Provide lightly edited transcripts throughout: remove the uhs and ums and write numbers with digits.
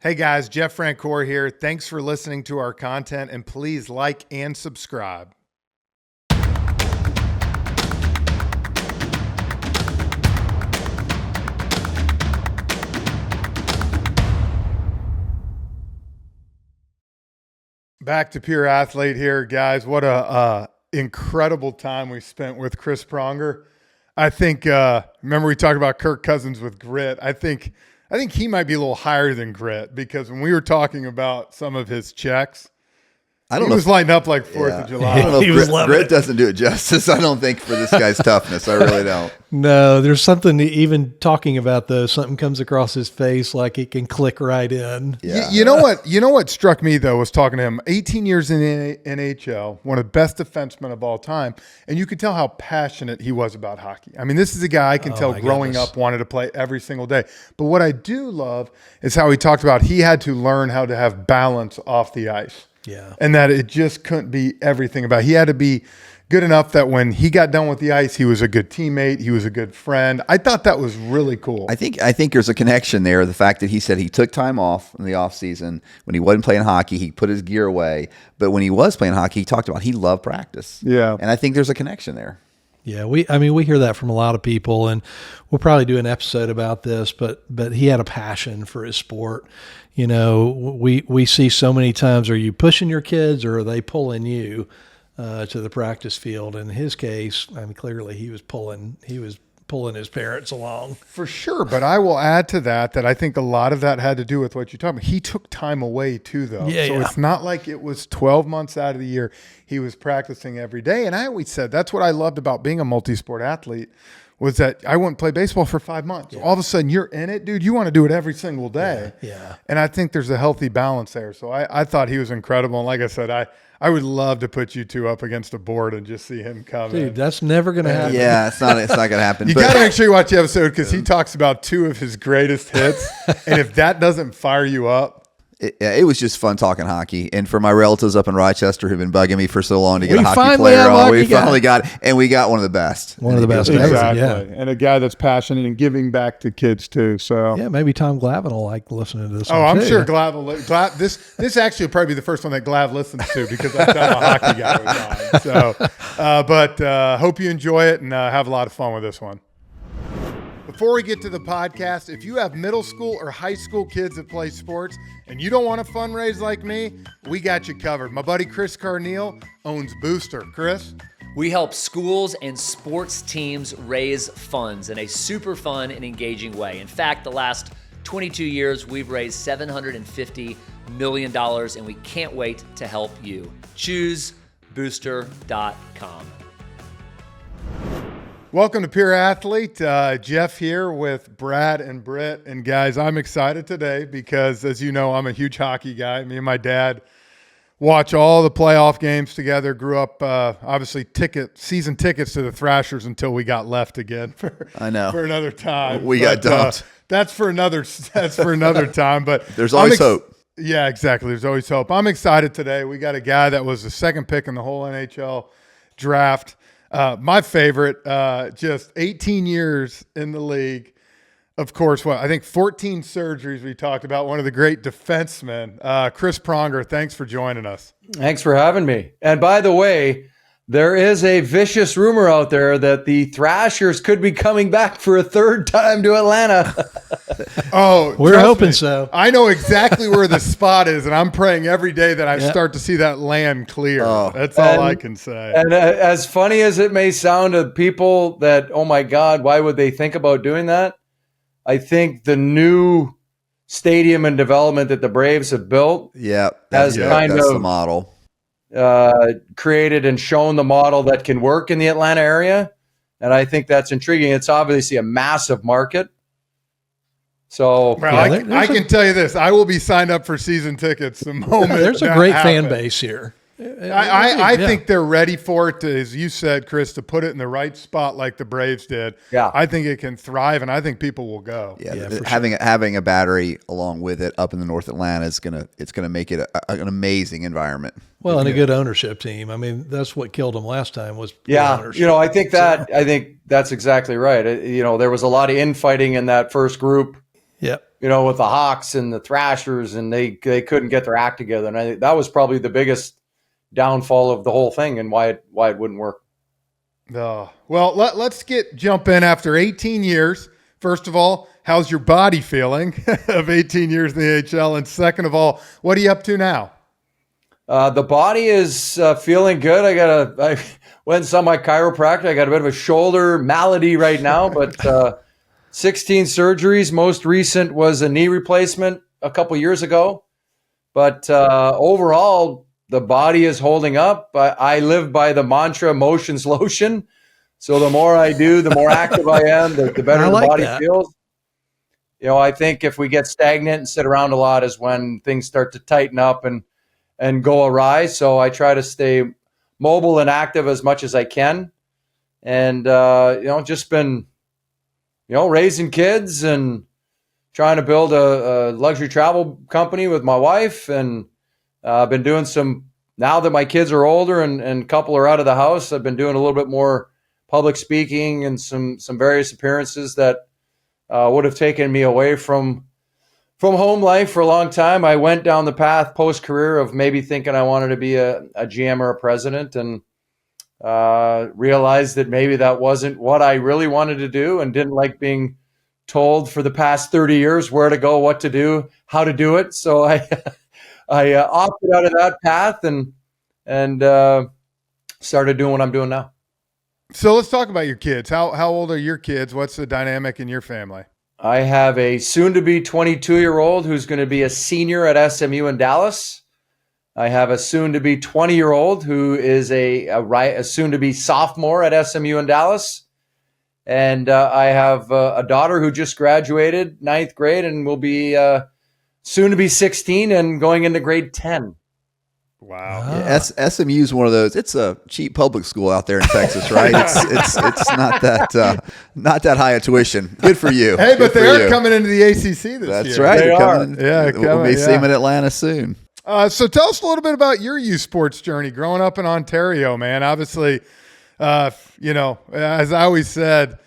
Hey guys, Jeff Francoeur here. Thanks for listening to our content, and please like and subscribe. Back to Pure Athlete here, guys. What a incredible time we spent with Chris Pronger. I think, remember we talked about Kirk Cousins with grit. I think he might be a little higher than grit, because when we were talking about some of his checks, he was lighting up like 4th of July. I don't know if grit doesn't do it justice, I don't think, for this guy's toughness. I really don't. No, there's something, even talking about those, something comes across his face like it can click right in. Yeah. You know what struck me, though, was talking to him. 18 years in the NHL, one of the best defensemen of all time, and you could tell how passionate he was about hockey. I mean, this is a guy I can tell growing up wanted to play every single day. But what I do love is how he talked about he had to learn how to have balance off the ice. Yeah. And that it just couldn't be everything about it. He had to be good enough that when he got done with the ice, he was a good teammate. He was a good friend. I thought that was really cool. I think there's a connection there. The fact that he said he took time off in the off season when he wasn't playing hockey, he put his gear away. But when he was playing hockey, he talked about he loved practice. Yeah. And I think there's a connection there. Yeah, we hear that from a lot of people, and we'll probably do an episode about this, but he had a passion for his sport. You know, we see so many times, are you pushing your kids or are they pulling you to the practice field? In his case, I mean, clearly he was pulling his parents along. For sure, but I will add to that I think a lot of that had to do with what you're talking about. He took time away too, though. It's not like it was 12 months out of the year. He was practicing every day. And I always said that's what I loved about being a multi-sport athlete, was that I wouldn't play baseball for 5 months. Yeah. All of a sudden you're in it, dude. You want to do it every single day. Yeah. And I think there's a healthy balance there. So I thought he was incredible. And like I said, I would love to put you two up against a board and just see him come in. Dude, that's never going to happen. Yeah, it's not going to happen. You got to make sure you watch the episode, because he talks about 2 of his greatest hits. And if that doesn't fire you up. It was just fun talking hockey. And for my relatives up in Rochester who've been bugging me for so long to get a hockey finally player on, we finally got it. And we got one of the best. One of the best. Exactly. Yeah. And a guy that's passionate and giving back to kids too. So yeah, maybe Tom Glavine will like listening to this. Oh, I'm sure Glav will. This actually will probably be the first one that Glav listens to, because I'm a hockey guy with mine. So, but hope you enjoy it and have a lot of fun with this one. Before we get to the podcast, if you have middle school or high school kids that play sports and you don't want to fundraise like me, we got you covered. My buddy Chris Carneal owns Booster. Chris? We help schools and sports teams raise funds in a super fun and engaging way. In fact, the last 22 years, we've raised $750 million, and we can't wait to help you. Choose booster.com. Welcome to Pure Athlete. Jeff here with Brad and Britt. And guys, I'm excited today because, as you know, I'm a huge hockey guy. Me and my dad watch all the playoff games together. Grew up, obviously, season tickets to the Thrashers until we got left again for another time. We got dumped. That's for another time. But there's always hope. Yeah, exactly. There's always hope. I'm excited today. We got a guy that was the second pick in the whole NHL draft. My favorite, just 18 years in the league. Of course, I think 14 surgeries we talked about. One of the great defensemen, Chris Pronger. Thanks for joining us. Thanks for having me. And by the way, there is a vicious rumor out there that the Thrashers could be coming back for a third time to Atlanta. Oh, we're hoping so. I know exactly where the spot is, and I'm praying every day that I start to see that land clear. That's all I can say. And as funny as it may sound to people that, oh my God, why would they think about doing that? I think the new stadium and development that the Braves have built that's the model. Created and shown the model that can work in the Atlanta area. And I think that's intriguing. It's obviously a massive market. So I can tell you this, I will be signed up for season tickets the moment. There's a great fan base here. I think they're ready for it, as you said, Chris, to put it in the right spot like the Braves did. Yeah. I think it can thrive, and I think people will go. Having a battery along with it up in the North Atlanta is gonna make it an amazing environment. Well, and a good ownership team. I mean, that's what killed them last time was ownership. I think that's exactly right. There was a lot of infighting in that first group. Yep. with the Hawks and the Thrashers, and they couldn't get their act together. And I think that was probably the biggest downfall of the whole thing and why it wouldn't work. Well, let's jump in after 18 years. First of all, how's your body feeling of 18 years in the NHL? And second of all, what are you up to now? The body is feeling good. I went and saw my chiropractor. I got a bit of a shoulder malady right now, but 16 surgeries. Most recent was a knee replacement a couple years ago. But overall, the body is holding up. I live by the mantra, motion's lotion. So the more I do, the more active I am, the better the body feels. I think if we get stagnant and sit around a lot is when things start to tighten up and go awry. So I try to stay mobile and active as much as I can. And, just been, raising kids and trying to build a luxury travel company with my wife. And I've been doing now that my kids are older and a couple are out of the house, I've been doing a little bit more public speaking and some various appearances that would have taken me away from home life for a long time. I went down the path post-career of maybe thinking I wanted to be a GM or a president, and realized that maybe that wasn't what I really wanted to do, and didn't like being told for the past 30 years where to go, what to do, how to do it. So I opted out of that path and started doing what I'm doing now. So let's talk about your kids. How old are your kids? What's the dynamic in your family? I have a soon-to-be 22-year-old who's going to be a senior at SMU in Dallas. I have a soon-to-be 20-year-old who is a soon-to-be sophomore at SMU in Dallas. And I have a daughter who just graduated ninth grade and will be soon to be 16 and going into grade 10. Wow. Yeah, SMU is one of those. It's a cheap public school out there in Texas, right? It's not that high a tuition. Good for you. Hey, but they are coming into the ACC this year. That's right. They are. We'll be seeing them in Atlanta soon. So tell us a little bit about your youth sports journey growing up in Ontario, man. Obviously, as I always said,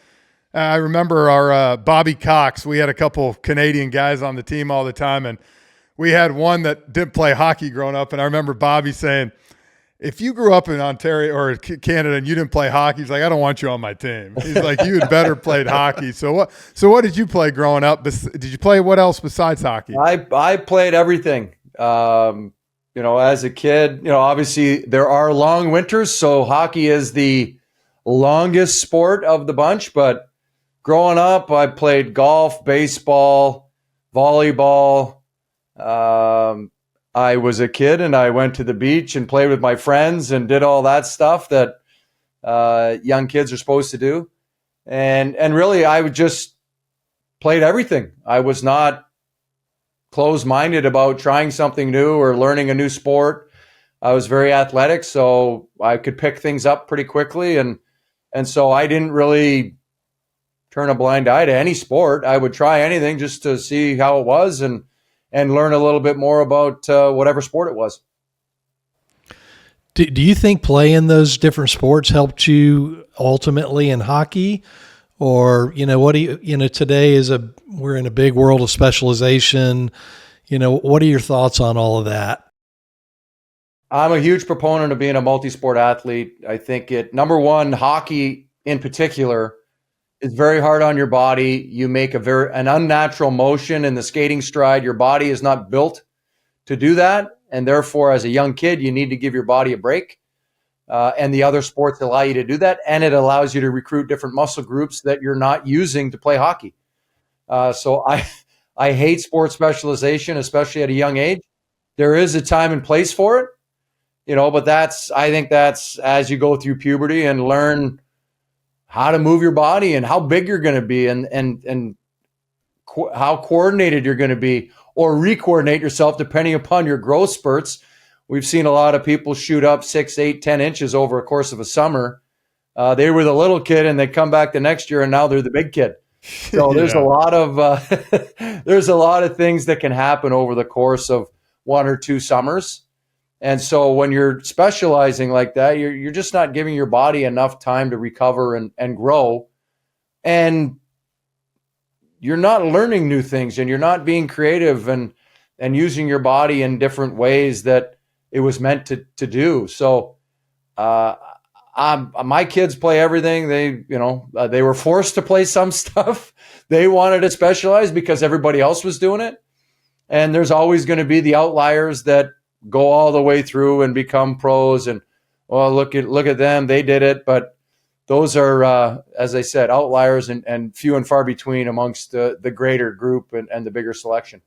I remember our Bobby Cox. We had a couple Canadian guys on the team all the time, and we had one that didn't play hockey growing up. And I remember Bobby saying, if you grew up in Ontario or Canada and you didn't play hockey, he's like, I don't want you on my team. He's like, you had better played hockey. So what did you play growing up? Did you play what else besides hockey? I played everything. As a kid, obviously there are long winters, so hockey is the longest sport of the bunch. But growing up, I played golf, baseball, volleyball. I was a kid and I went to the beach and played with my friends and did all that stuff that young kids are supposed to do. And really, I would just played everything. I was not closed-minded about trying something new or learning a new sport. I was very athletic, so I could pick things up pretty quickly. And so I didn't really turn a blind eye to any sport. I would try anything just to see how it was and learn a little bit more about whatever sport it was. Do you think playing those different sports helped you ultimately in hockey? Or, what do you, today we're in a big world of specialization. What are your thoughts on all of that? I'm a huge proponent of being a multi-sport athlete. I think number one, hockey in particular, is very hard on your body. You make an unnatural motion in the skating stride. Your body is not built to do that. And therefore, as a young kid, you need to give your body a break. And the other sports allow you to do that. And it allows you to recruit different muscle groups that you're not using to play hockey. So I hate sports specialization, especially at a young age. There is a time and place for it, but I think that's as you go through puberty and learn how to move your body and how big you're going to be and how coordinated you're going to be, or re-coordinate yourself depending upon your growth spurts. We've seen a lot of people shoot up 6, 8, 10 inches over a course of a summer. They were the little kid and they come back the next year and now they're the big kid. So there's a lot of things that can happen over the course of 1 or 2 summers. And so when you're specializing like that, you're just not giving your body enough time to recover and grow. And you're not learning new things, and you're not being creative and using your body in different ways that it was meant to do. So my kids play everything. They were forced to play some stuff. They wanted to specialize because everybody else was doing it. And there's always going to be the outliers that go all the way through and become pros. And, well, look at them. They did it. But those are, as I said, outliers and few and far between amongst the greater group and the bigger selection.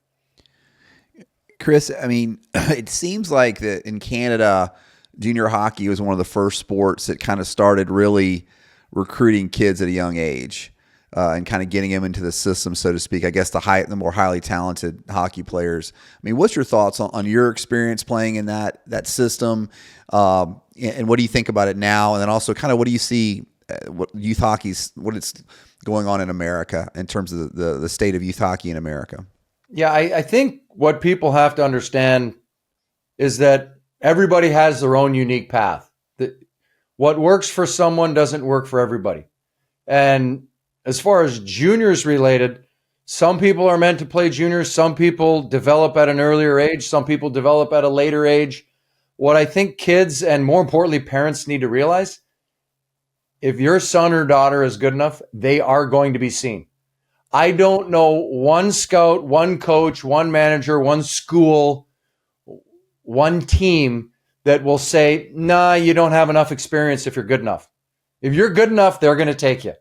Chris, I mean, it seems like that in Canada, junior hockey was one of the first sports that kind of started really recruiting kids at a young age and kind of getting them into the system, so to speak. I guess the more highly talented hockey players. I mean, what's your thoughts on your experience playing in that system, and what do you think about it now? And then also, kind of, what do you see what youth hockey's what it's going on in America in terms of the state of youth hockey in America? Yeah, I think what people have to understand is that everybody has their own unique path. What works for someone doesn't work for everybody. And as far as juniors related, some people are meant to play juniors. Some people develop at an earlier age. Some people develop at a later age. What I think kids, and more importantly, parents need to realize, if your son or daughter is good enough, they are going to be seen. I don't know one scout, one coach, one manager, one school, one team that will say, nah, you don't have enough experience if you're good enough. If you're good enough, they're going to take you.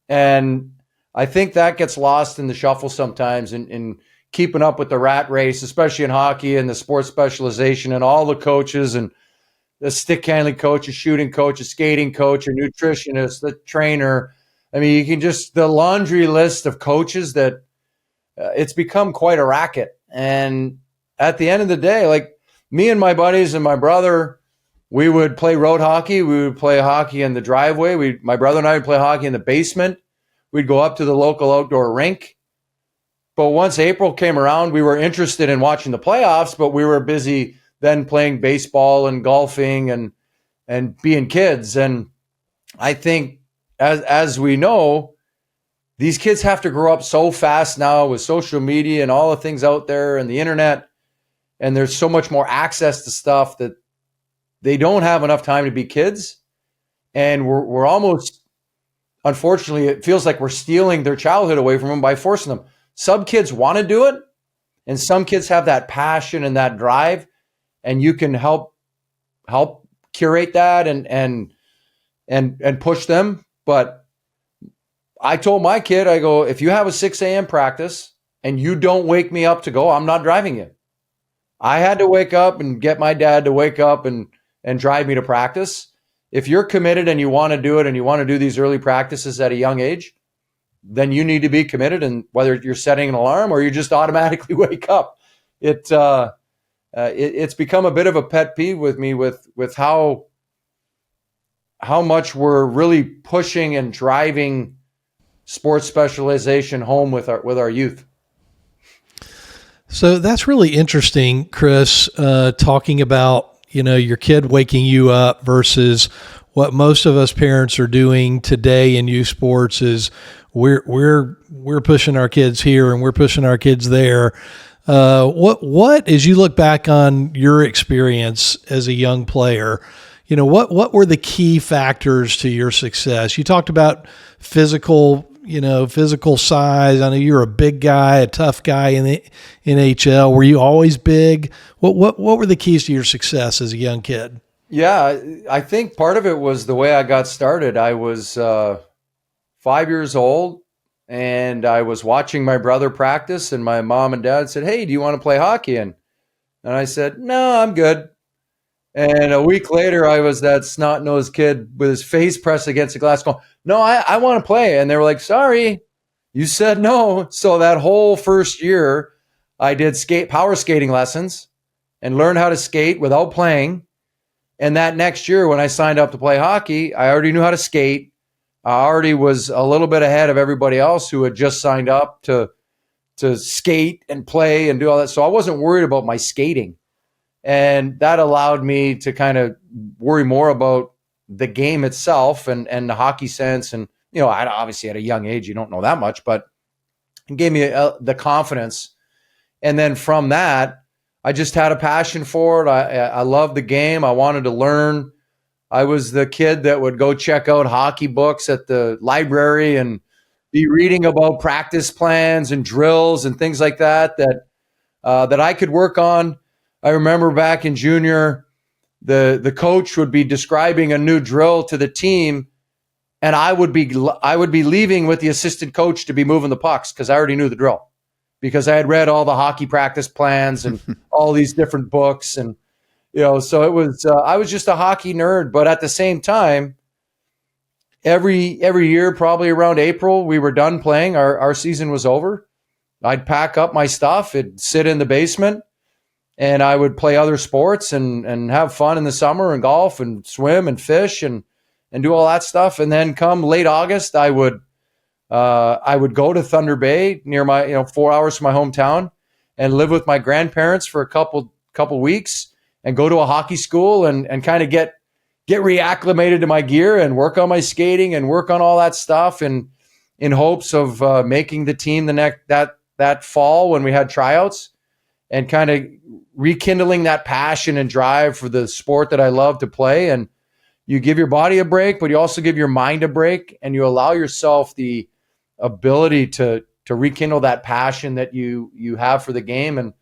And I think that gets lost in the shuffle sometimes in keeping up with the rat race, especially in hockey and the sports specialization and all the coaches and the stick handling coach, a shooting coach, a skating coach, a nutritionist, the trainer. I mean, you can just, the laundry list of coaches that it's become quite a racket. And at the end of the day, like me and my buddies and my brother, we would play road hockey. We would play hockey in the driveway. My brother and I would play hockey in the basement. We'd go up to the local outdoor rink. But once April came around, we were interested in watching the playoffs, but we were busy then playing baseball and golfing and being kids. And I think, as we know, these kids have to grow up so fast now with social media and all the things out there and the internet. And there's so much more access to stuff that they don't have enough time to be kids. And we're almost, unfortunately, it feels like we're stealing their childhood away from them by forcing them. Some kids want to do it, and some kids have that passion and that drive, and you can help curate that and push them. But I told my kid, I go, if you have a 6 a.m. practice and you don't wake me up to go, I'm not driving you. I had to wake up and get my dad to wake up and drive me to practice. If you're committed and you want to do it and you want to do these early practices at a young age, then you need to be committed. And whether you're setting an alarm or you just automatically wake up, it's become a bit of a pet peeve with me with how much we're really pushing and driving sports specialization home with our youth. So that's really interesting, Chris, talking about, your kid waking you up versus what most of us parents are doing today in youth sports is we're pushing our kids here and we're pushing our kids there. What as you look back on your experience as a young player, what were the key factors to your success? You talked about physical size. I know you're a big guy, a tough guy in the NHL. Were you always big? What were the keys to your success as a young kid? Yeah, I think part of it was the way I got started. I was 5 years old, and I was watching my brother practice, and my mom and dad said, "Hey, do you want to play hockey?" And I said, "No, I'm good." And a week later, I was that snot-nosed kid with his face pressed against the glass going, "No, I want to play." And they were like, "Sorry, you said no." So that whole first year, I did power skating lessons and learned how to skate without playing. And that next year, when I signed up to play hockey, I already knew how to skate. I already was a little bit ahead of everybody else who had just signed up to skate and play and do all that. So I wasn't worried about my skating. And that allowed me to kind of worry more about the game itself and the hockey sense. And, I obviously at a young age, you don't know that much, but and gave me the confidence. And then from that, I just had a passion for it. I loved the game. I wanted to learn. I was the kid that would go check out hockey books at the library and be reading about practice plans and drills and things like that I could work on. I remember back in junior, the coach would be describing a new drill to the team, and I would be leaving with the assistant coach to be moving the pucks because I already knew the drill, because I had read all the hockey practice plans and all these different books. And, so it was, I was just a hockey nerd, but at the same time, every year, probably around April, we were done playing. Our season was over. I'd pack up my stuff. It'd sit in the basement, and I would play other sports and have fun in the summer and golf and swim and fish and do all that stuff. And then come late August, I would go to Thunder Bay, near my 4 hours from my hometown, and live with my grandparents for a couple weeks and go to a hockey school and kind of get reacclimated to my gear and work on my skating and work on all that stuff, and in hopes of making the team that fall when we had tryouts, and kind of rekindling that passion and drive for the sport that I love to play. And you give your body a break, but you also give your mind a break, and you allow yourself the ability to rekindle that passion that you have for the game. And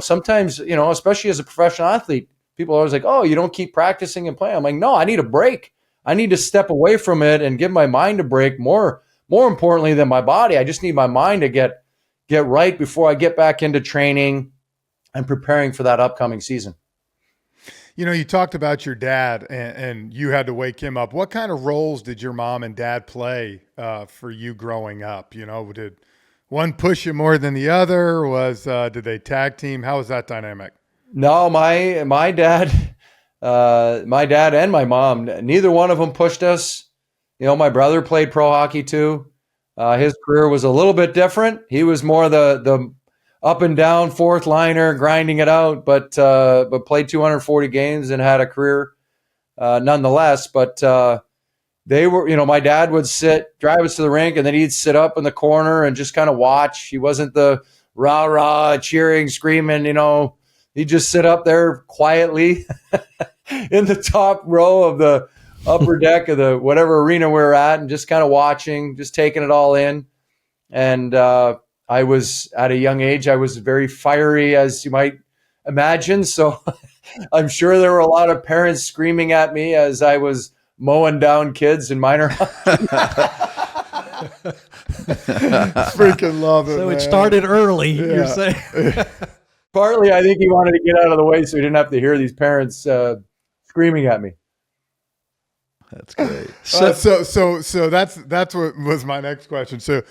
sometimes, especially as a professional athlete, people are always like, oh, you don't keep practicing and playing. I'm like, no, I need a break. I need to step away from it and give my mind a break. More importantly than my body, I just need my mind to get right before I get back into training and preparing for that upcoming season. You talked about your dad and you had to wake him up. What kind of roles did your mom and dad play for you growing up? Did one push you more than the other? Did they tag team? How was that dynamic? No, my dad and my mom, neither one of them pushed us. My brother played pro hockey too. His career was a little bit different. He was more the up and down fourth liner, grinding it out, but played 240 games and had a career nonetheless. But they were, my dad would drive us to the rink, and then he'd sit up in the corner and just kind of watch. He wasn't the rah cheering, screaming. He'd just sit up there quietly in the top row of the upper deck of the whatever arena we were at, and just kind of watching, just taking it all in. And I was, at a young age, I was very fiery, as you might imagine. So I'm sure there were a lot of parents screaming at me as I was mowing down kids in minor hockey. Freaking love it. So man. it started early, you're saying. Partly, I think he wanted to get out of the way so he didn't have to hear these parents screaming at me. That's great. So that's what was my next question. So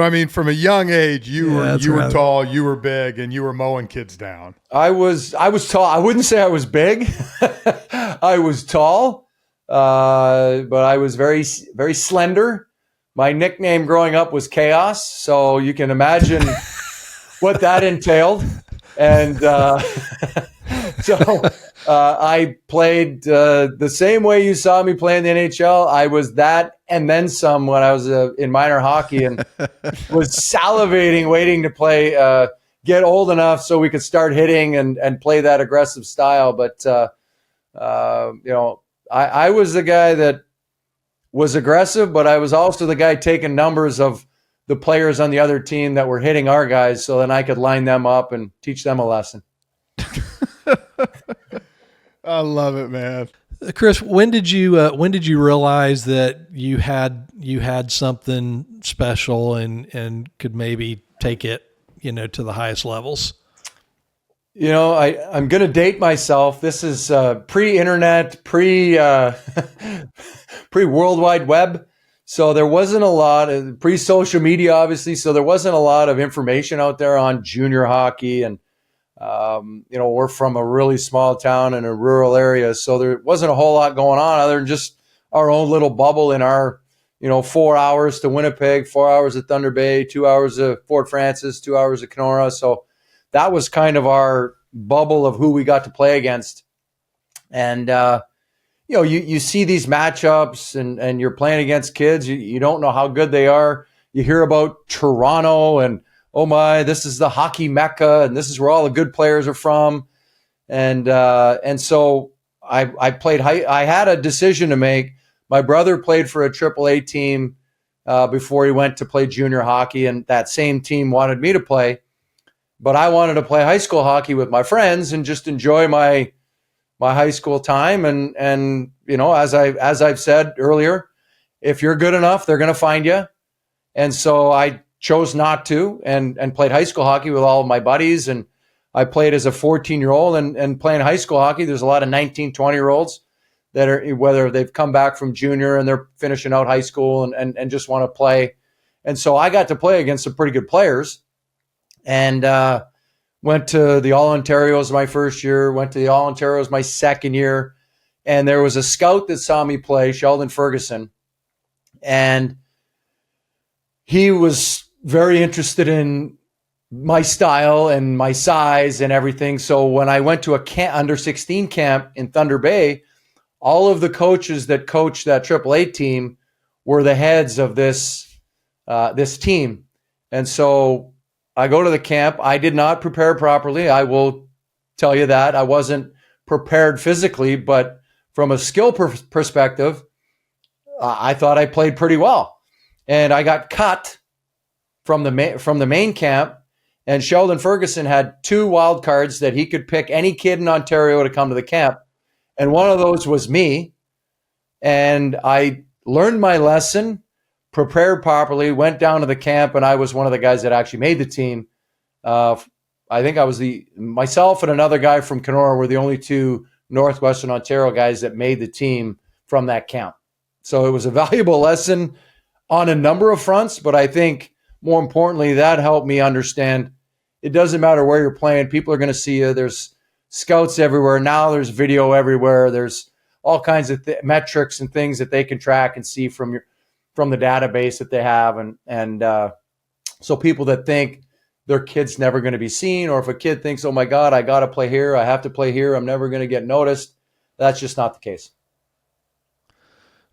I mean, from a young age, you were tall, you were big, and you were mowing kids down. I was tall. I wouldn't say I was big. I was tall, but I was very, very slender. My nickname growing up was Chaos, so you can imagine what that entailed. And so I played the same way you saw me play in the NHL. I was that and then some when I was in minor hockey, and was salivating, waiting to play, get old enough so we could start hitting and play that aggressive style. But, I was the guy that was aggressive, but I was also the guy taking numbers of the players on the other team that were hitting our guys, so then I could line them up and teach them a lesson. I love it, man. Chris, when did you realize that you had something special and could maybe take it, to the highest levels? I'm going to date myself. This is pre-internet, pre-World Wide Web. So there wasn't a lot of pre-social media, obviously. So there wasn't a lot of information out there on junior hockey. And, we're from a really small town in a rural area. So there wasn't a whole lot going on other than just our own little bubble in our, 4 hours to Winnipeg, 4 hours at Thunder Bay, 2 hours at Fort Francis, 2 hours at Kenora. So that was kind of our bubble of who we got to play against. And, you see these matchups and you're playing against kids. You don't know how good they are. you hear about Toronto and, oh my, this is the hockey mecca and this is where all the good players are from. And so I played I had a decision to make. My brother played for a AAA team before he went to play junior hockey, and that same team wanted me to play. But I wanted to play high school hockey with my friends and just enjoy my high school time. And you know, as I've said earlier, if you're good enough, they're going to find you. And so I chose not to and played high school hockey with all of my buddies. And I played as a 14-year-old and playing high school hockey. There's a lot of 19, 20-year-olds that are, whether they've come back from junior and they're finishing out high school and just want to play. And so I got to play against some pretty good players and went to the All-Ontarios my first year, went to the All-Ontarios my second year. And there was a scout that saw me play, Sheldon Ferguson. And he was very interested in my style and my size and everything. So when I went to a under 16 camp in Thunder Bay, all of the coaches that coached that AAA team were the heads of this team. And so I go to the camp. I did not prepare properly. I will tell you that. I wasn't prepared physically, but from a skill perspective, I thought I played pretty well. And I got cut from the main camp. And Sheldon Ferguson had 2 wild cards that he could pick any kid in Ontario to come to the camp. And one of those was me. And I learned my lesson, prepared properly, went down to the camp, and I was one of the guys that actually made the team. I think I was myself and another guy from Kenora were the only 2 Northwestern Ontario guys that made the team from that camp. So it was a valuable lesson on a number of fronts, but I think more importantly, that helped me understand it doesn't matter where you're playing. People are going to see you. There's scouts everywhere. Now there's video everywhere. There's all kinds of metrics and things that they can track and see from the database that they have. And so people that think their kid's never going to be seen, or if a kid thinks, oh my God, I got to play here, I have to play here, I'm never going to get noticed, that's just not the case.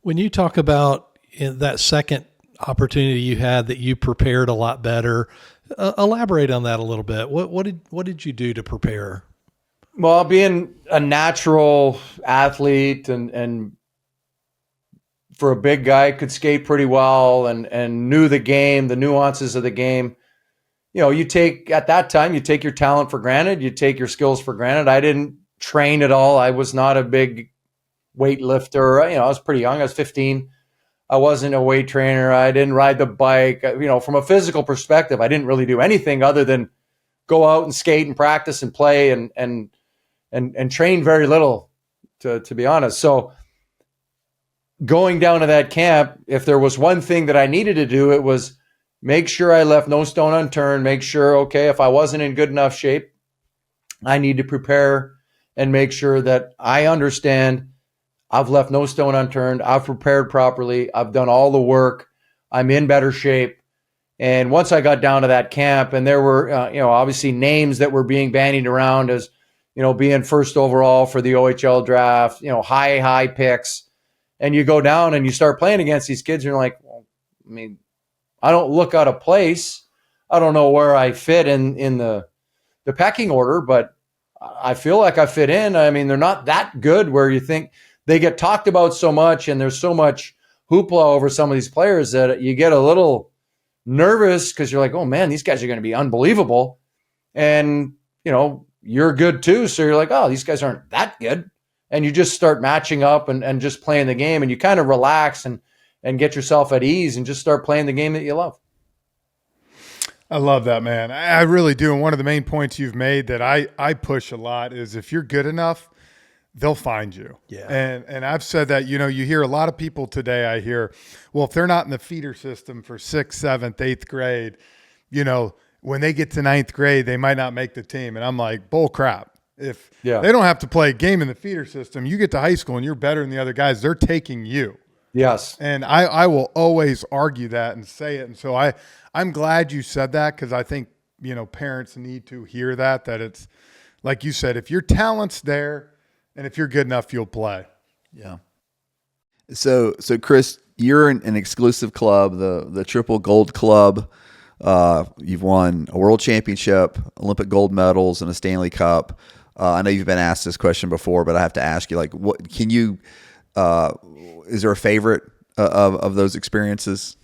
When you talk about that second opportunity you had that you prepared a lot better, elaborate on that a little bit. What did you do to prepare? Well, being a natural athlete and for a big guy, could skate pretty well and knew the game, the nuances of the game. You know, at that time, you take your talent for granted. You take your skills for granted. I didn't train at all. I was not a big weightlifter. You know, I was pretty young. I was 15. I wasn't a weight trainer. I didn't ride the bike. You know, from a physical perspective, I didn't really do anything other than go out and skate and practice and play and train very little, to be honest. So going down to that camp, if there was one thing that I needed to do, it was make sure I left no stone unturned. Make sure, okay, if I wasn't in good enough shape, I need to prepare and make sure that I understand I've left no stone unturned. I've prepared properly. I've done all the work. I'm in better shape. And once I got down to that camp, and there were, obviously names that were being bandied around as, being first overall for the OHL draft, high picks. And you go down and you start playing against these kids, and you're like, well, I mean, I don't look out of place. I don't know where I fit in the pecking order, but I feel like I fit in. I mean, they're not that good where you think they get talked about so much, and there's so much hoopla over some of these players that you get a little nervous because you're like, oh man, these guys are going to be unbelievable. And, you're good too. So you're like, oh, these guys aren't that good. And you just start matching up and just playing the game, and you kind of relax and get yourself at ease and just start playing the game that you love. I love that, man. I really do. And one of the main points you've made that I push a lot is if you're good enough, they'll find you. Yeah. And I've said that, you hear a lot of people today, I hear, well, if they're not in the feeder system for 6th, 7th, 8th grade, when they get to 9th grade, they might not make the team. And I'm like, bull crap. If they don't have to play a game in the feeder system, you get to high school and you're better than the other guys, they're taking you. Yes. And I will always argue that and say it. And so I'm glad you said that, because I think, parents need to hear that it's like you said, if your talent's there and if you're good enough, you'll play. Yeah. So Chris, you're in an exclusive club, the Triple Gold Club. You've won a world championship, Olympic gold medals, and a Stanley Cup. I know you've been asked this question before, but I have to ask you, like, what can you? Is there a favorite of those experiences?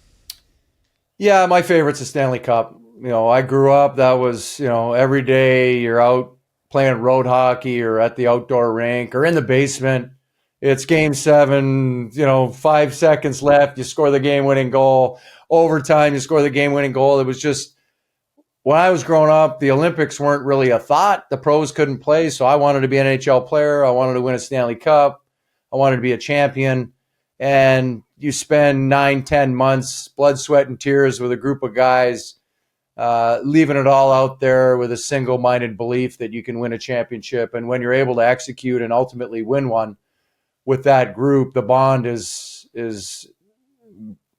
Yeah, my favorite's the Stanley Cup. I grew up, that was, every day you're out playing road hockey or at the outdoor rink or in the basement. It's game 7, 5 seconds left. You score the game-winning goal. Overtime, you score the game-winning goal. It was just, when I was growing up, the Olympics weren't really a thought. The pros couldn't play, so I wanted to be an NHL player. I wanted to win a Stanley Cup. I wanted to be a champion. And you spend 9, 10 months, blood, sweat, and tears with a group of guys, leaving it all out there with a single-minded belief that you can win a championship. And when you're able to execute and ultimately win one with that group, the bond is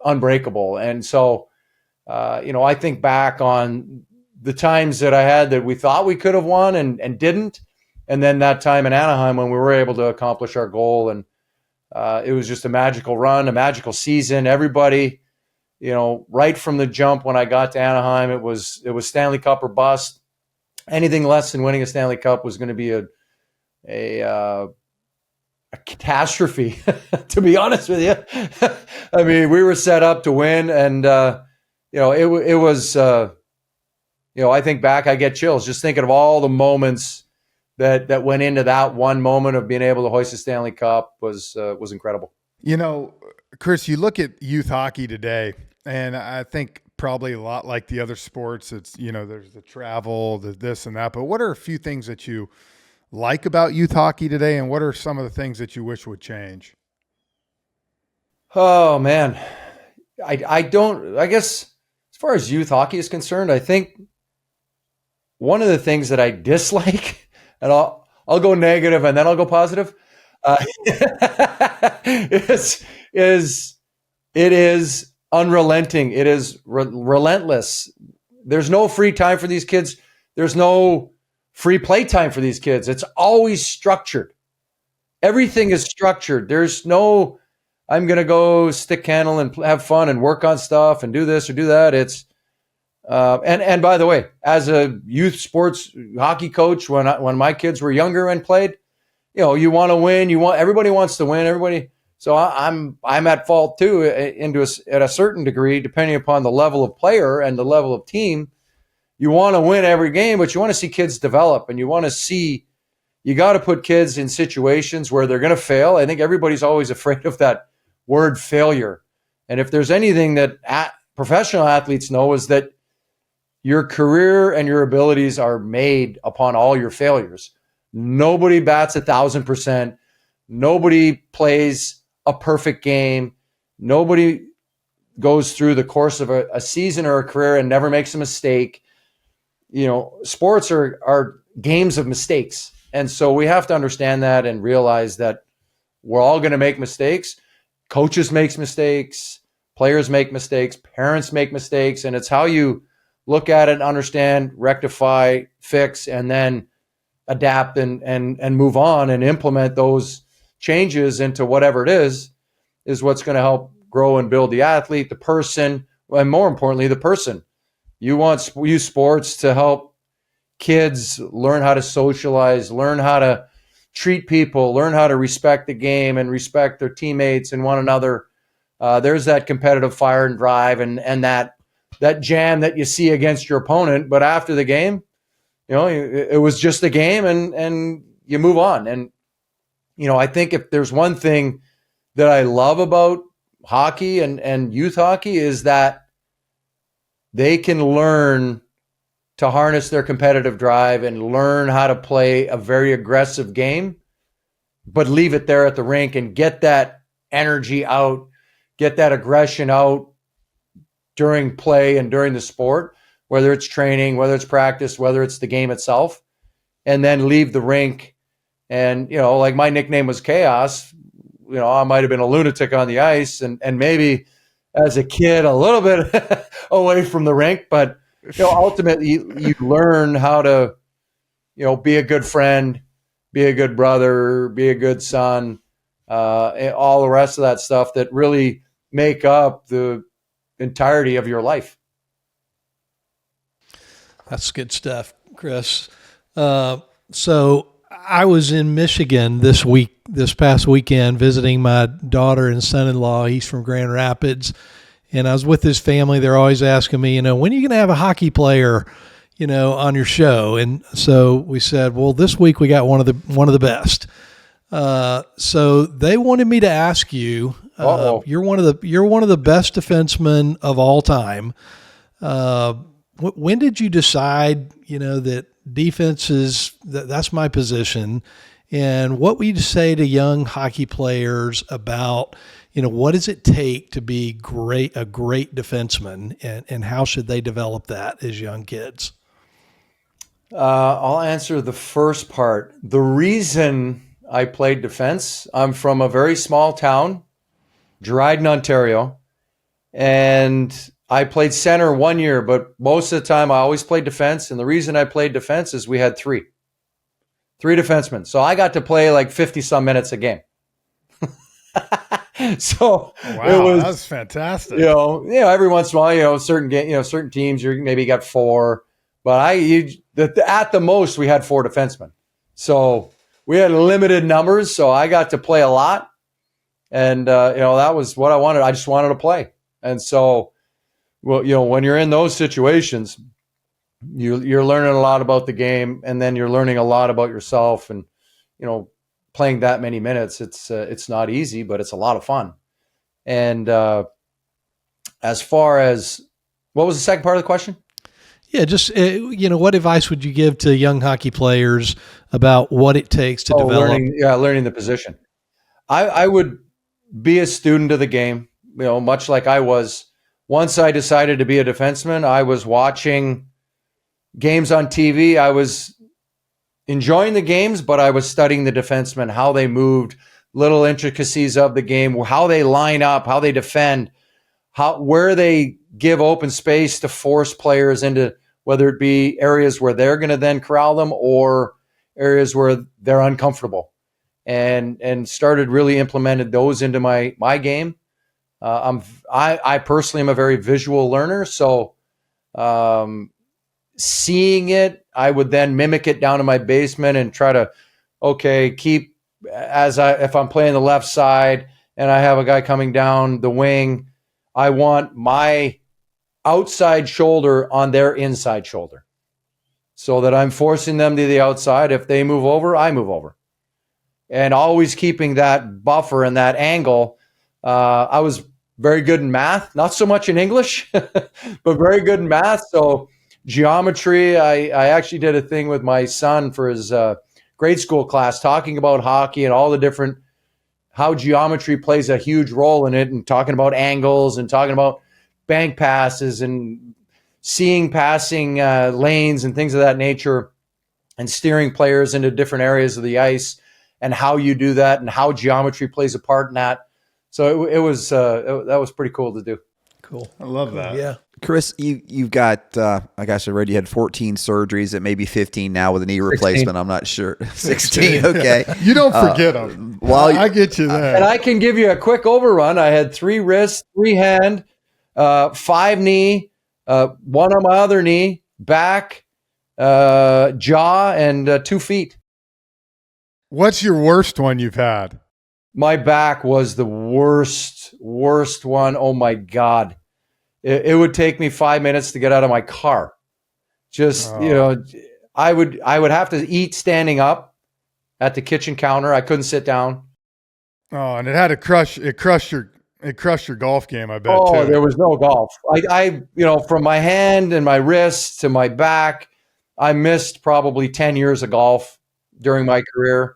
unbreakable. And so, I think back on the times that I had that we thought we could have won and didn't. And then that time in Anaheim when we were able to accomplish our goal. And it was just a magical run, a magical season. Everybody, right from the jump when I got to Anaheim, it was Stanley Cup or bust. Anything less than winning a Stanley Cup was going to be a catastrophe, to be honest with you. I mean, we were set up to win, and it was. I think back, I get chills just thinking of all the moments that went into that one moment of being able to hoist a Stanley Cup was incredible. Chris, you look at youth hockey today, and I think probably a lot like the other sports. It's there's the travel, the this and that. But what are a few things that you like about youth hockey today, and what are some of the things that you wish would change? Oh man, I guess as far as youth hockey is concerned, I think one of the things that I dislike, and I'll go negative and then I'll go positive, it is unrelenting. It is relentless. There's no free time for these kids. There's no free play time for these kids. It's always structured. Everything is structured. There's no, I'm going to go stick handle and have fun and work on stuff and do this or do that. It's, and by the way, as a youth sports hockey coach, when my kids were younger and played, you want to win. Everybody wants to win. Everybody. So I'm at fault too, at a certain degree, depending upon the level of player and the level of team. You want to win every game, but you want to see kids develop, and you got to put kids in situations where they're going to fail. I think everybody's always afraid of that word failure. And if there's anything that professional athletes know, is that your career and your abilities are made upon all your failures. Nobody bats 1,000%. Nobody plays a perfect game. Nobody goes through the course of a season or a career and never makes a mistake. Sports are games of mistakes. And so we have to understand that and realize that we're all going to make mistakes. Coaches make mistakes, players make mistakes, parents make mistakes, and it's how you look at it, understand, rectify, fix, and then adapt and move on and implement those changes into whatever it is what's going to help grow and build the athlete, the person, and more importantly, the person. You use sports to help kids learn how to socialize, learn how to treat people, learn how to respect the game and respect their teammates and one another. There's that competitive fire and drive and that jam that you see against your opponent. But after the game, it was just a game and you move on. And, I think if there's one thing that I love about hockey and youth hockey is that they can learn to harness their competitive drive and learn how to play a very aggressive game, but leave it there at the rink and get that energy out, get that aggression out during play and during the sport, whether it's training, whether it's practice, whether it's the game itself, and then leave the rink. And, like my nickname was Chaos. I might have been a lunatic on the ice and maybe as a kid a little bit away from the rink, but ultimately you learn how to be a good friend, be a good brother, be a good son, and all the rest of that stuff that really make up the entirety of your life. That's good stuff, Chris. So I was in Michigan this past weekend, visiting my daughter and son-in-law. He's from Grand Rapids, and I was with his family. They're always asking me, when are you going to have a hockey player, on your show? And so we said, well, this week we got one of the best. So they wanted me to ask you, you're one of the best defensemen of all time. When did you decide, that defense that's my position? And what would you say to young hockey players about, what does it take to be a great defenseman, and how should they develop that as young kids? I'll answer the first part. The reason I played defense, I'm from a very small town, Dryden, Ontario, and I played center 1 year, but most of the time I always played defense. And the reason I played defense is we had three defensemen. So I got to play like 50 some minutes a game. So wow, that was fantastic. Every once in a while, certain teams, you maybe got four, but at the most we had four defensemen. So we had limited numbers. So I got to play a lot, and that was what I wanted. I just wanted to play. And so, well, when you're in those situations, you're learning a lot about the game, and then you're learning a lot about yourself. And playing that many minutes, it's not easy, but it's a lot of fun. And as far as what was the second part of the question? Yeah, just what advice would you give to young hockey players about what it takes to develop? Learning the position. I would be a student of the game, much like I was. Once I decided to be a defenseman, I was watching games on TV. I was enjoying the games, but I was studying the defensemen, how they moved, little intricacies of the game, how they line up, how they defend, where they give open space to force players into, whether it be areas where they're going to then corral them or areas where they're uncomfortable, and started really implemented those into my game. I personally am a very visual learner, so seeing it, I would then mimic it down in my basement and try to, if I'm playing the left side and I have a guy coming down the wing, I want my outside shoulder on their inside shoulder, so that I'm forcing them to the outside. If they move over, I move over, and always keeping that buffer and that angle. I was very good in math, not so much in English, but very good in math. So geometry, I actually did a thing with my son for his grade school class, talking about hockey and all the different, how geometry plays a huge role in it, and talking about angles and talking about bank passes and seeing passing lanes and things of that nature, and steering players into different areas of the ice, and how you do that and how geometry plays a part in that. So that was pretty cool to do. Cool. I love that. Yeah. Chris, you've got, I read you had 14 surgeries, it may be 15 now with a knee replacement. I'm not sure. 16. Okay. You don't forget them. I get you there. And I can give you a quick overrun. I had 3 wrists, 3 hand, 5 knee, 1 on my other knee, back, jaw, and 2 feet. What's your worst one you've had? My back was the worst one. Oh my God. It would take me 5 minutes to get out of my car. I would have to eat standing up at the kitchen counter. I couldn't sit down. Oh, and it crushed your golf game, I bet. Oh, too. There was no golf. I from my hand and my wrist to my back, I missed probably 10 years of golf during my career.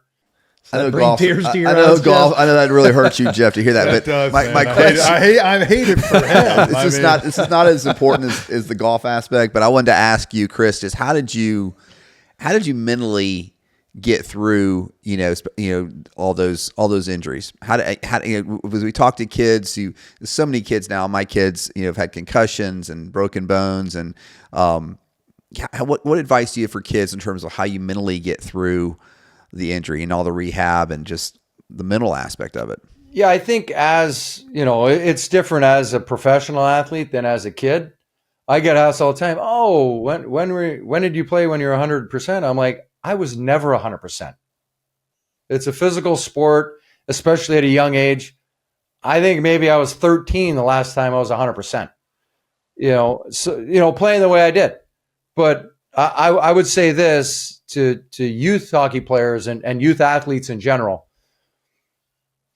I know bring golf. tears to your I know eyes, golf. Jeff? I know that really hurts you, Jeff, to hear that. That But does, my man. question, I hate it for him. this is not as important as the golf aspect. But I wanted to ask you, Chris, just how did you mentally get through all those injuries? As we talk to kids, so many kids now. My kids, have had concussions and broken bones, and what advice do you have for kids in terms of how you mentally get through the injury and all the rehab, and just the mental aspect of it. Yeah, I think as, it's different as a professional athlete than as a kid. I get asked all the time, oh, when did you play when you're 100%? I'm like, I was never 100%. It's a physical sport, especially at a young age. I think maybe I was 13 the last time I was 100%. Playing the way I did. But I would say this to youth hockey players and youth athletes in general.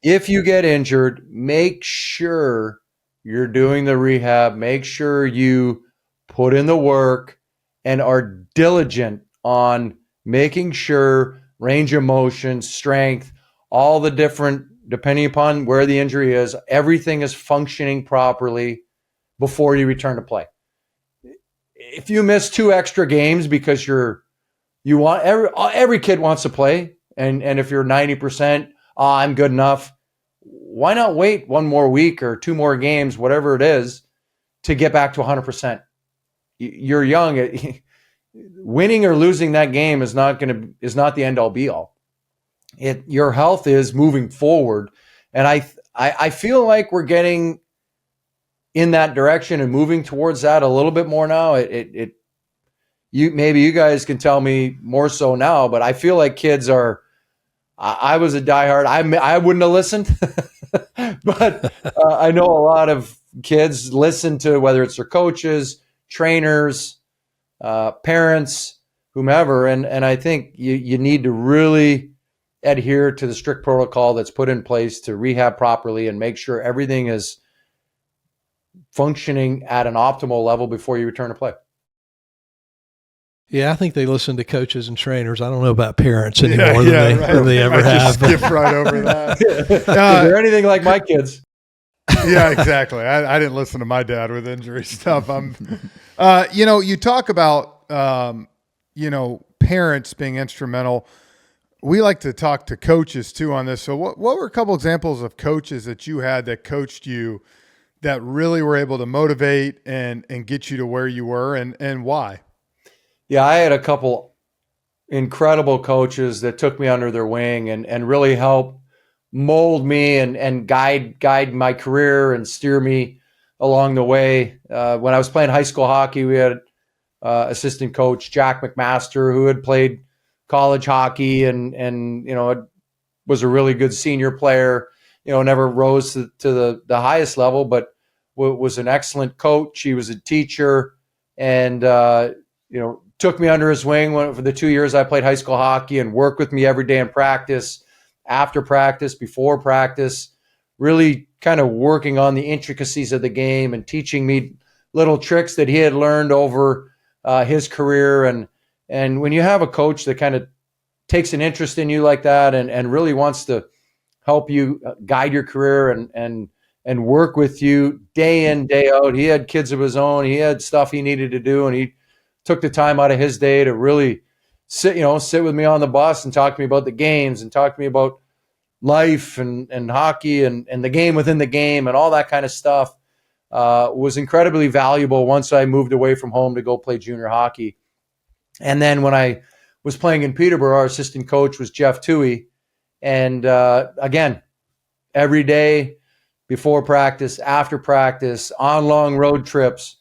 If you get injured, make sure you're doing the rehab. Make sure you put in the work and are diligent on making sure range of motion, strength, all the different, depending upon where the injury is, everything is functioning properly before you return to play. If you miss 2 extra games because every kid wants to play, and if you're 90%, I'm good enough. Why not wait 1 more week or 2 more games, whatever it is, to get back to 100%? You're young. Winning or losing that game is not the end all be all. Your health is moving forward, and I feel like we're getting in that direction and moving towards that a little bit more now. Maybe you guys can tell me more so now, but I feel like kids are. I was a diehard. I wouldn't have listened, but I know a lot of kids listen to whether it's their coaches, trainers, parents, whomever, and I think you need to really adhere to the strict protocol that's put in place to rehab properly and make sure everything is functioning at an optimal level before you return to play. Yeah, I think they listen to coaches and trainers. I don't know about parents anymore than they ever have. Skip right over that. If they're anything like my kids. Yeah, exactly. I didn't listen to my dad with injury stuff. You talk about, parents being instrumental. We like to talk to coaches too on this. So what were a couple examples of coaches that you had that coached you that really were able to motivate and get you to where you were, and why? Yeah, I had a couple incredible coaches that took me under their wing and really helped mold me and guide my career and steer me along the way. When I was playing high school hockey, we had assistant coach Jack McMaster, who had played college hockey and was a really good senior player. Never rose to the highest level, but was an excellent coach. He was a teacher, and took me under his wing for the 2 years I played high school hockey, and worked with me every day in practice, after practice, before practice, really kind of working on the intricacies of the game and teaching me little tricks that he had learned over his career. And when you have a coach that kind of takes an interest in you like that and really wants to help you guide your career and work with you day in, day out. He had kids of his own. He had stuff he needed to do, and he took the time out of his day to really sit with me on the bus and talk to me about the games and talk to me about life and hockey and the game within the game and all that kind of stuff. Was incredibly valuable once I moved away from home to go play junior hockey. And then when I was playing in Peterborough, our assistant coach was Jeff Toohey. And again, every day, before practice, after practice, on long road trips,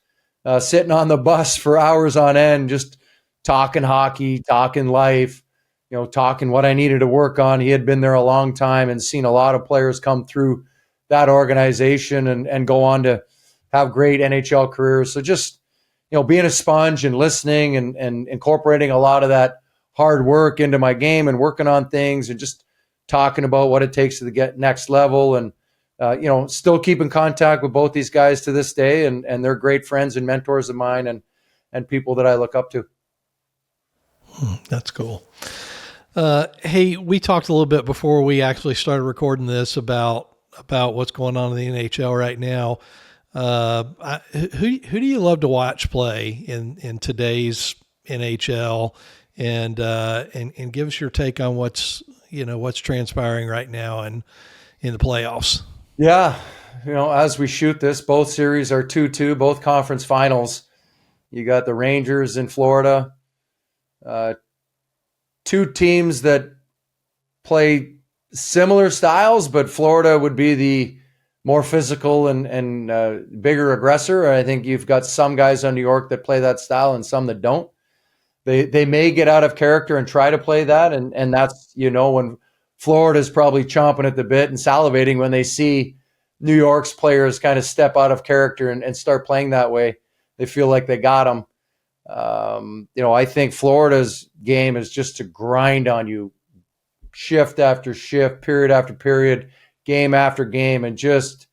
sitting on the bus for hours on end, just talking hockey, talking life, talking what I needed to work on. He had been there a long time and seen a lot of players come through that organization and go on to have great NHL careers. So just, being a sponge and listening and incorporating a lot of that hard work into my game and working on things and just talking about what it takes to get next level. And still keep in contact with both these guys to this day, and they're great friends and mentors of mine and people that I look up to. That's cool. Hey, we talked a little bit before we actually started recording this about what's going on in the NHL right now. Who do you love to watch play in today's NHL, and give us your take on what's transpiring right now in the playoffs. Yeah, as we shoot this, both series are 2-2, both conference finals. You got the Rangers in Florida, 2 teams that play similar styles, but Florida would be the more physical and bigger aggressor. I think you've got some guys on New York that play that style and some that don't. They may get out of character and try to play that, and that's, when Florida's probably chomping at the bit and salivating when they see New York's players kind of step out of character and start playing that way. They feel like they got them. I think Florida's game is just to grind on you shift after shift, period after period, game after game, and just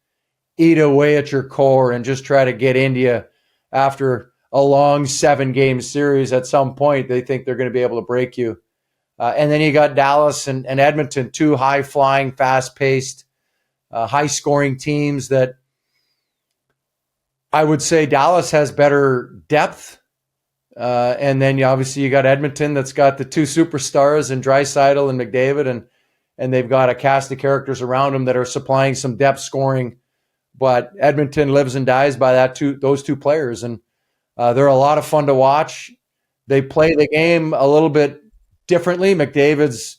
eat away at your core and just try to get into you after a long 7-game series. At some point, they think they're going to be able to break you. And then you got Dallas and Edmonton, two high-flying, fast-paced, high-scoring teams that I would say Dallas has better depth. And then obviously you got Edmonton that's got the two superstars in Draisaitl and McDavid, and they've got a cast of characters around them that are supplying some depth scoring. But Edmonton lives and dies by those two players, and they're a lot of fun to watch. They play the game a little bit differently. McDavid's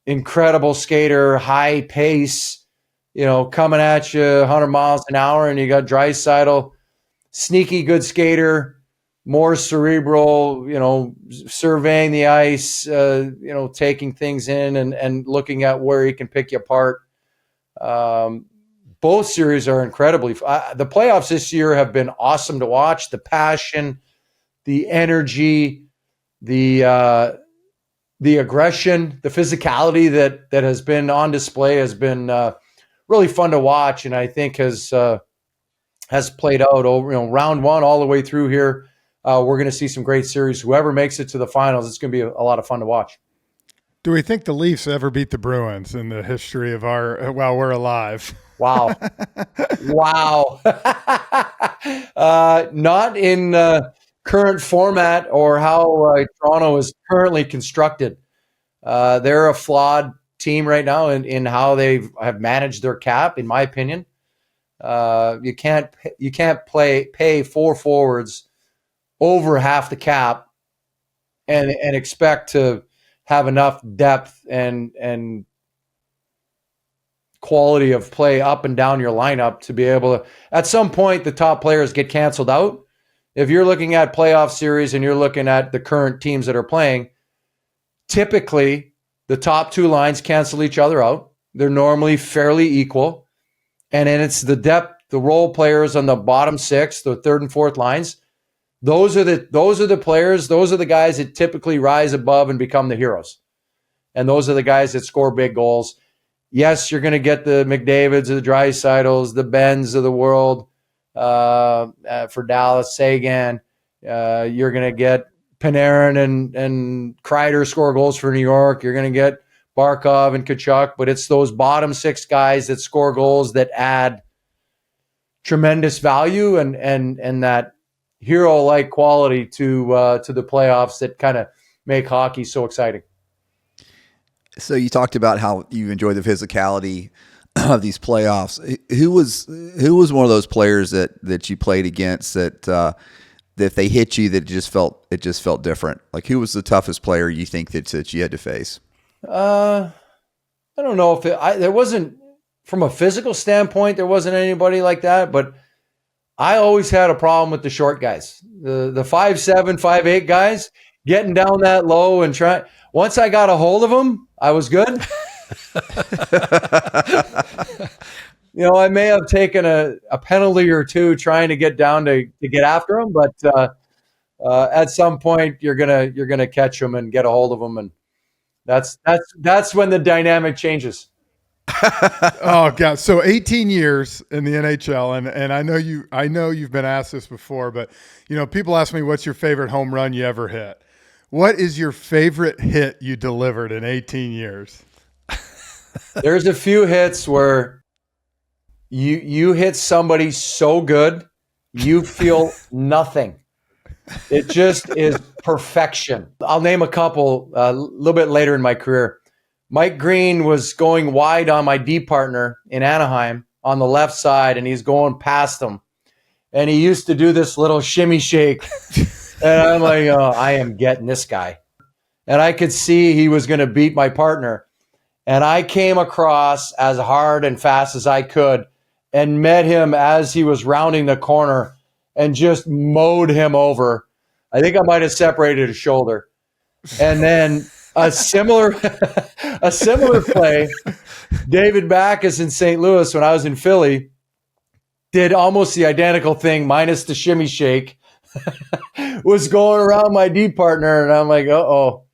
incredible skater, high pace, coming at you 100 miles an hour, and you got Draisaitl, sneaky good skater, more cerebral, surveying the ice, taking things in and looking at where he can pick you apart. Both series are incredibly. The playoffs this year have been awesome to watch. The passion, the energy, the aggression, the physicality that has been on display has been really fun to watch, and I think has played out over round one all the way through here. We're going to see some great series. Whoever makes it to the finals, it's going to be a lot of fun to watch. Do we think the Leafs ever beat the Bruins in the history of while we're alive? Wow. Wow. Not in current format or how Toronto is currently constructed. They're a flawed team right now in how they have managed their cap, in my opinion. You can't pay 4 forwards over half the cap and expect to have enough depth and quality of play up and down your lineup to be able to, at some point, the top players get canceled out. If you're looking at playoff series and you're looking at the current teams that are playing, typically the top 2 lines cancel each other out. They're normally fairly equal. And then it's the depth, the role players on the bottom 6, the 3rd and 4th lines. Those are the players, those are the guys that typically rise above and become the heroes. And those are the guys that score big goals. Yes, you're going to get the McDavids, the Draisaitl's, the Bens of the world for Dallas, Sagan. You're going to get Panarin and Kreider score goals for New York. You're going to get Barkov and Tkachuk, but it's those bottom 6 guys that score goals that add tremendous value and that hero-like quality to the playoffs that kind of make hockey so exciting. So you talked about how you enjoy the physicality of these playoffs. Who was one of those players that you played against that if they hit you that it just felt different? Like, who was the toughest player you think that you had to face? I don't know if there wasn't, from a physical standpoint, there wasn't anybody like that, but I always had a problem with the short guys, the 5'7", 5'8" guys getting down that low and trying. Once I got a hold of them, I was good. I may have taken a penalty or two trying to get down to get after them, but at some point you're gonna catch them and get a hold of them, and that's when the dynamic changes. Oh God! So 18 years in the NHL, and I know you've been asked this before, but people ask me, what's your favorite home run you ever hit? What is your favorite hit you delivered in 18 years? There's a few hits where you hit somebody so good you feel nothing. It just is perfection. I'll name a couple a little bit later in my career. Mike Green was going wide on my D partner in Anaheim on the left side, and he's going past him. And he used to do this little shimmy shake. And I'm like, oh, I am getting this guy. And I could see he was going to beat my partner. And I came across as hard and fast as I could and met him as he was rounding the corner and just mowed him over. I think I might have separated his shoulder. And then a similar play, David Backus in St. Louis when I was in Philly did almost the identical thing minus the shimmy shake. Was going around my D partner, and I'm like, uh-oh,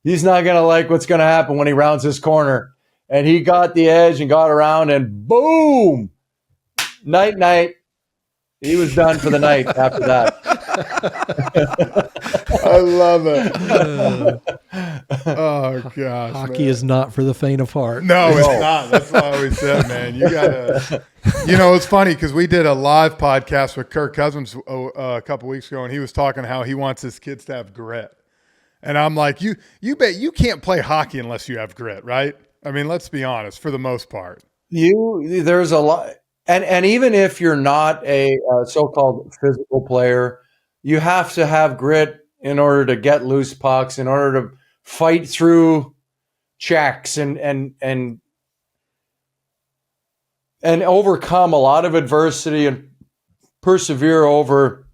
he's not going to like what's going to happen when he rounds his corner. And he got the edge and got around, and boom, night. He was done for the night after that. I love it. Oh, gosh. Hockey is not for the faint of heart. No, it's not. That's what I always said, man. You got to, it's funny because we did a live podcast with Kirk Cousins a couple weeks ago, and he was talking how he wants his kids to have grit. And I'm like, you bet you can't play hockey unless you have grit, right? I mean, let's be honest, for the most part. There's a lot. And even if you're not a so-called physical player, you have to have grit in order to get loose pucks, in order to fight through checks and overcome a lot of adversity and persevere over,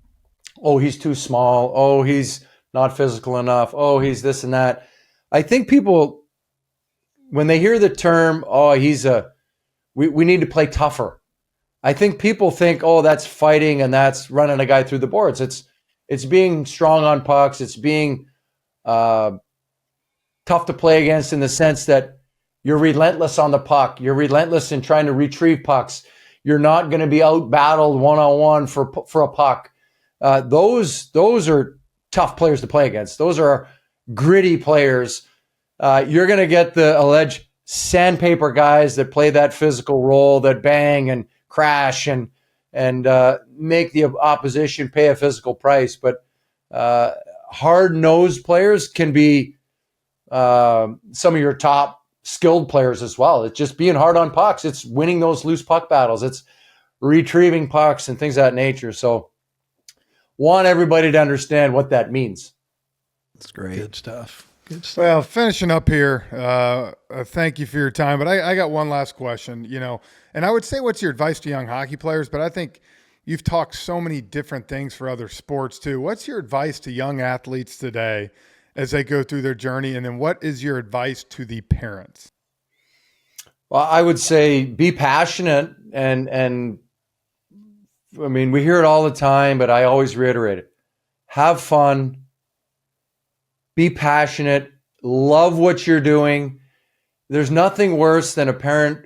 oh, he's too small. Oh, he's not physical enough. Oh, he's this and that. I think people, when they hear the term, oh, we need to play tougher. I think people think, oh, that's fighting and that's running a guy through the boards. It's being strong on pucks. It's being tough to play against in the sense that you're relentless on the puck. You're relentless in trying to retrieve pucks. You're not going to be out-battled one-on-one for a puck. Those are tough players to play against. Those are gritty players. You're going to get the alleged sandpaper guys that play that physical role, that bang and crash and make the opposition pay a physical price. But hard-nosed players can be some of your top skilled players as well. It's just being hard on pucks. It's winning those loose puck battles. It's retrieving pucks and things of that nature. So want everybody to understand what that means. That's great. Good stuff. Well, finishing up here, thank you for your time. But I got one last question, and I would say what's your advice to young hockey players? But I think you've talked so many different things for other sports too. What's your advice to young athletes today as they go through their journey? And then what is your advice to the parents? Well, I would say be passionate and I mean, we hear it all the time, but I always reiterate it. Have fun. Be passionate. Love what you're doing. There's nothing worse than a parent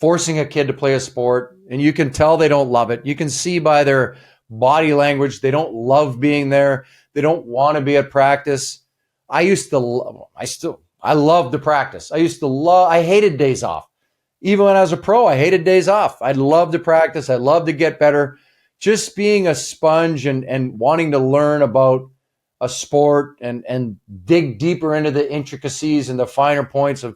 forcing a kid to play a sport, and you can tell they don't love it. You can see by their body language they don't love being there. They don't want to be at practice. I loved the practice. I hated days off. Even when I was a pro, I hated days off. I'd love to practice. I'd love to get better. Just being a sponge and wanting to learn about a sport and dig deeper into the intricacies and the finer points of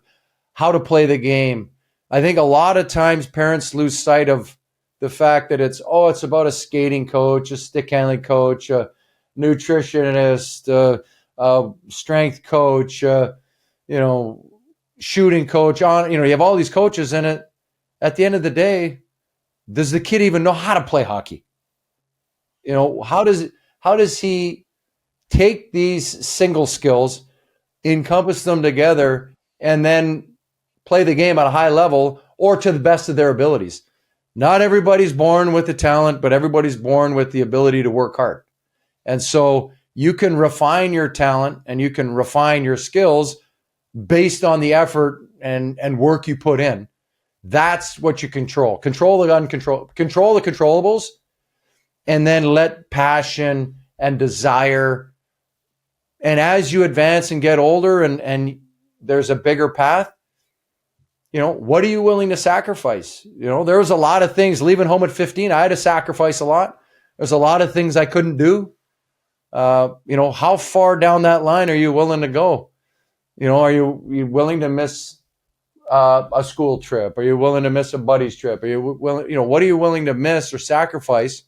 how to play the game. I think a lot of times parents lose sight of the fact that it's about a skating coach, a stick handling coach, a nutritionist, a strength coach, shooting coach. You have all these coaches in it. At the end of the day, does the kid even know how to play hockey? How does he take these single skills, encompass them together, and then play the game at a high level or to the best of their abilities? Not everybody's born with the talent, but everybody's born with the ability to work hard. And so you can refine your talent and you can refine your skills based on the effort and work you put in. That's what you control. Control the controllables, and then let passion and desire. And as you advance and get older and there's a bigger path, what are you willing to sacrifice? There was a lot of things leaving home at 15. I had to sacrifice a lot. There's a lot of things I couldn't do. How far down that line are you willing to go? Are you willing to miss a school trip? Are you willing to miss a buddy's trip? Are you willing, what are you willing to miss or sacrifice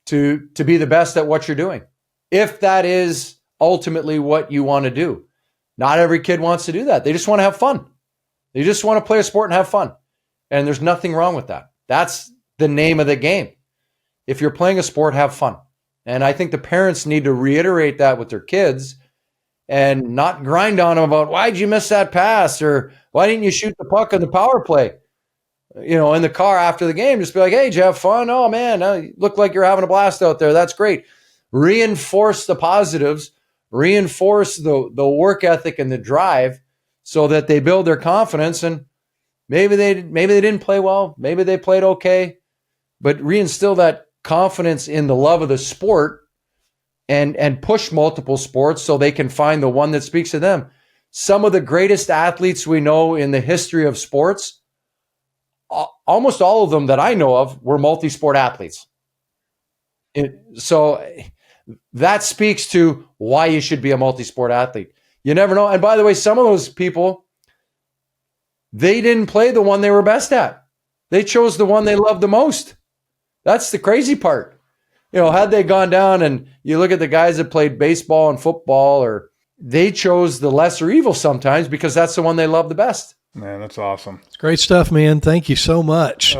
to be the best at what you're doing? If that is ultimately what you want to do. Not every kid wants to do that. They just want to have fun. They just want to play a sport and have fun. And there's nothing wrong with that. That's the name of the game. If you're playing a sport, have fun. And I think the parents need to reiterate that with their kids and not grind on them about, why'd you miss that pass? Or why didn't you shoot the puck on the power play? In the car after the game, just be like, hey, did you have fun? Oh, man, you look like you're having a blast out there. That's great. Reinforce the positives. Reinforce the work ethic and the drive so that they build their confidence. And maybe they didn't play well. Maybe they played okay. But reinstill that confidence in the love of the sport and push multiple sports so they can find the one that speaks to them. Some of the greatest athletes we know in the history of sports, almost all of them that I know of, were multi-sport athletes. So that speaks to why you should be a multi-sport athlete. You never know. And by the way, some of those people, they didn't play the one they were best at. They chose the one they loved the most. That's the crazy part. Had they gone down and you look at the guys that played baseball and football, or they chose the lesser evil sometimes because that's the one they love the best. Man, that's awesome. It's great stuff, man. Thank you so much.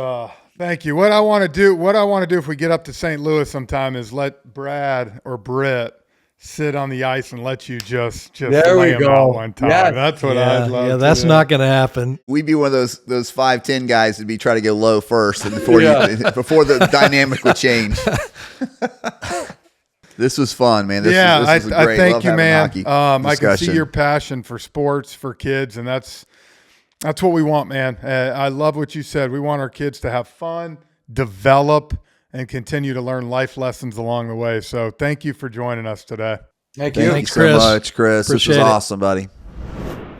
Thank you. What I want to do if we get up to St. Louis sometime is let Brad or Britt sit on the ice and let you just there lay we him go. out one time. Yes. That's what I'd love. Yeah, to that's do. not going to happen. We'd be one of those 5'10" guys that'd be trying to go low first and before before the dynamic would change. This was fun, man. This was I great. thank Love you, having man. hockey I can see discussion. your passion for sports, for kids, and that's what we want, man. I love what you said. We want our kids to have fun, develop, and continue to learn life lessons along the way. So thank you for joining us today. Thank you. Thank you Thanks, so Chris. much, Chris. This Appreciate was it. awesome, buddy.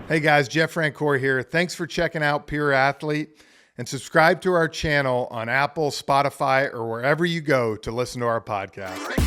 Hey guys, Jeff Francoeur here. Thanks for checking out Pure Athlete, and subscribe to our channel on Apple, Spotify, or wherever you go to listen to our podcast.